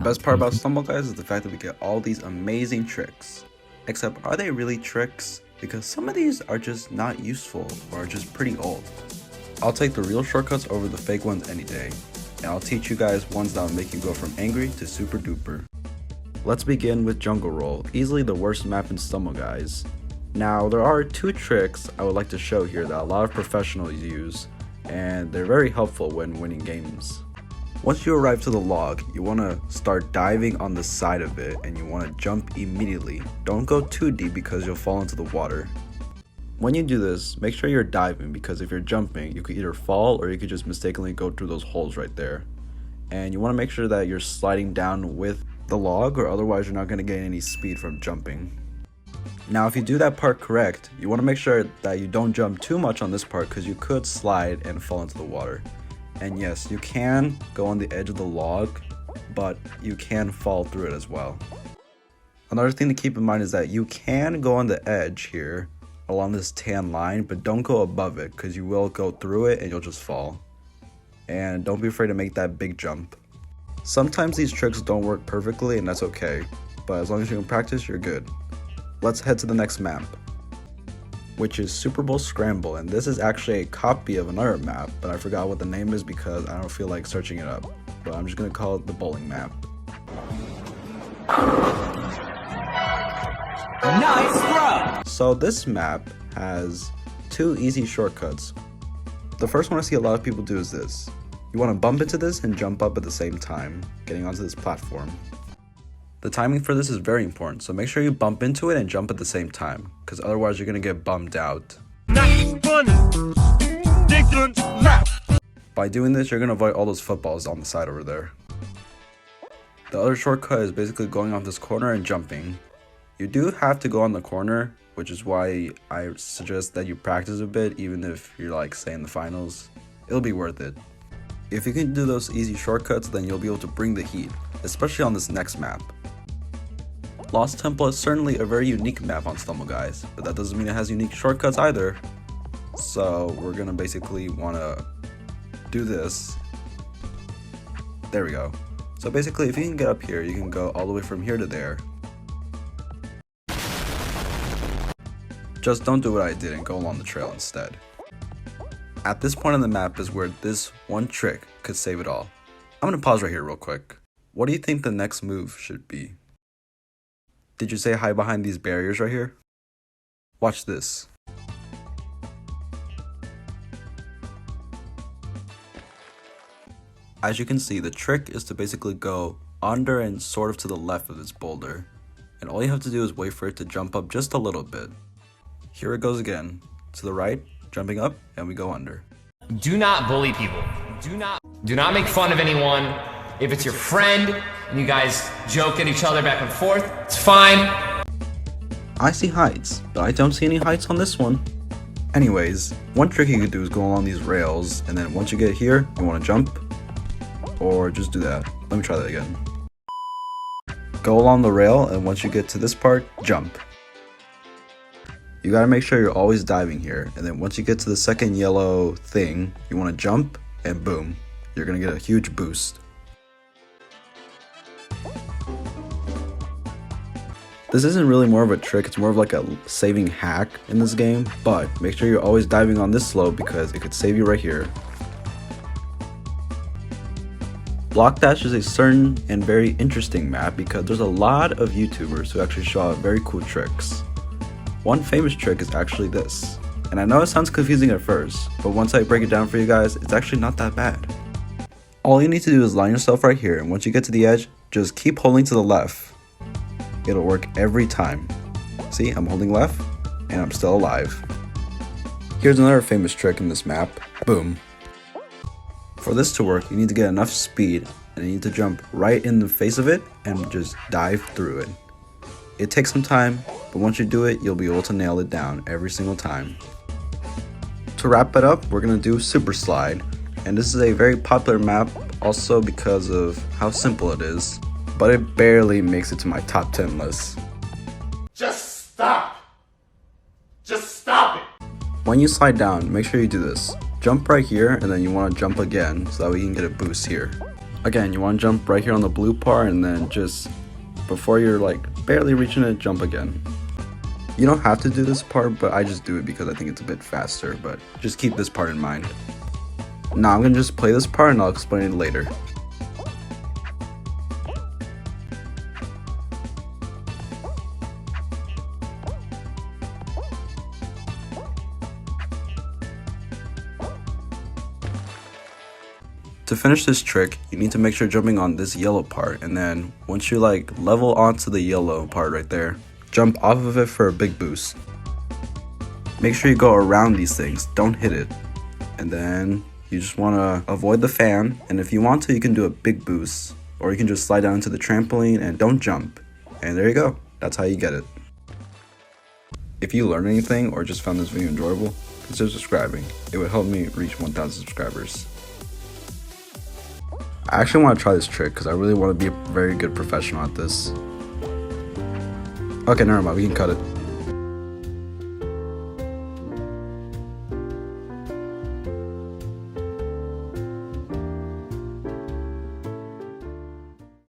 The best part about Stumble Guys is the fact that we get all these amazing tricks. Except, are they really tricks? Because some of these are just not useful or are just pretty old. I'll take the real shortcuts over the fake ones any day. And I'll teach you guys ones that will make you go from angry to super duper. Let's begin with Jungle Roll, easily the worst map in Stumble Guys. Now, there are two tricks I would like to show here that a lot of professionals use, and they're very helpful when winning games. Once you arrive to the log, you want to start diving on the side of it and you want to jump immediately. Don't go too deep because you'll fall into the water. When you do this, make sure you're diving because if you're jumping, you could either fall or you could just mistakenly go through those holes right there. And you want to make sure that you're sliding down with the log or otherwise you're not going to gain any speed from jumping. Now if you do that part correct, you want to make sure that you don't jump too much on this part because you could slide and fall into the water. And yes, you can go on the edge of the log, but you can fall through it as well. Another thing to keep in mind is that you can go on the edge here along this tan line, but don't go above it because you will go through it and you'll just fall. And don't be afraid to make that big jump. Sometimes these tricks don't work perfectly and that's okay, but as long as you can practice, you're good. Let's head to the next map, which is Super Bowl Scramble, and this is actually a copy of another map, but I forgot what the name is because I don't feel like searching it up, but I'm just gonna call it the bowling map. Nice throw! So this map has two easy shortcuts. The first one I see a lot of people do is this. You want to bump into this and jump up at the same time, getting onto this platform. The timing for this is very important, so make sure you bump into it and jump at the same time, because otherwise you're going to get bummed out. By doing this, you're going to avoid all those footballs on the side over there. The other shortcut is basically going off this corner and jumping. You do have to go on the corner, which is why I suggest that you practice a bit, even if you're like, say, in the finals. It'll be worth it. If you can do those easy shortcuts, then you'll be able to bring the heat, especially on this next map. Lost Temple is certainly a very unique map on Stumble Guys, but that doesn't mean it has unique shortcuts either. So we're gonna basically wanna do this. There we go. So basically, if you can get up here, you can go all the way from here to there. Just don't do what I did and go along the trail instead. At this point on the map is where this one trick could save it all. I'm gonna pause right here real quick. What do you think the next move should be? Did you say hide behind these barriers right here? Watch this. As you can see, the trick is to basically go under and sort of to the left of this boulder. And all you have to do is wait for it to jump up just a little bit. Here it goes again. To the right, jumping up, and we go under. Do not bully people. Do not make fun of anyone. If it's your friend and you guys joke at each other back and forth, it's fine. I see heights, but I don't see any heights on this one. Anyways, one trick you could do is go along these rails, and then once you get here, you want to jump, or just do that. Let me try that again. Go along the rail, and once you get to this part, jump. You gotta make sure you're always diving here, and then once you get to the second yellow thing, you want to jump, and boom, you're gonna get a huge boost. This isn't really more of a trick, it's more of like a saving hack in this game, but make sure you're always diving on this slope because it could save you right here. Block Dash is a certain and very interesting map because there's a lot of YouTubers who actually show out very cool tricks. One famous trick is actually this, and I know it sounds confusing at first, but once I break it down for you guys, it's actually not that bad. All you need to do is line yourself right here, and once you get to the edge, just keep holding to the left. It'll work every time. See, I'm holding left, and I'm still alive. Here's another famous trick in this map, boom. For this to work, you need to get enough speed, and you need to jump right in the face of it, and just dive through it. It takes some time, but once you do it, you'll be able to nail it down every single time. To wrap it up, we're gonna do Super Slide, and this is a very popular map also because of how simple it is, but it barely makes it to my top 10 list. Just stop! Just stop it! When you slide down, make sure you do this. Jump right here, and then you want to jump again so that we can get a boost here. Again, you want to jump right here on the blue part, and then just before you're like barely reaching it, jump again. You don't have to do this part, but I just do it because I think it's a bit faster, but just keep this part in mind. Now I'm gonna just play this part and I'll explain it later. To finish this trick, you need to make sure jumping on this yellow part, and then once you like level onto the yellow part right there, jump off of it for a big boost. Make sure you go around these things, don't hit it. And then you just want to avoid the fan, and if you want to, you can do a big boost, or you can just slide down into the trampoline and don't jump. And there you go, that's how you get it. If you learned anything or just found this video enjoyable, consider subscribing. It would help me reach 1,000 subscribers. I actually want to try this trick because I really want to be a very good professional at this. Okay, never mind, we can cut it.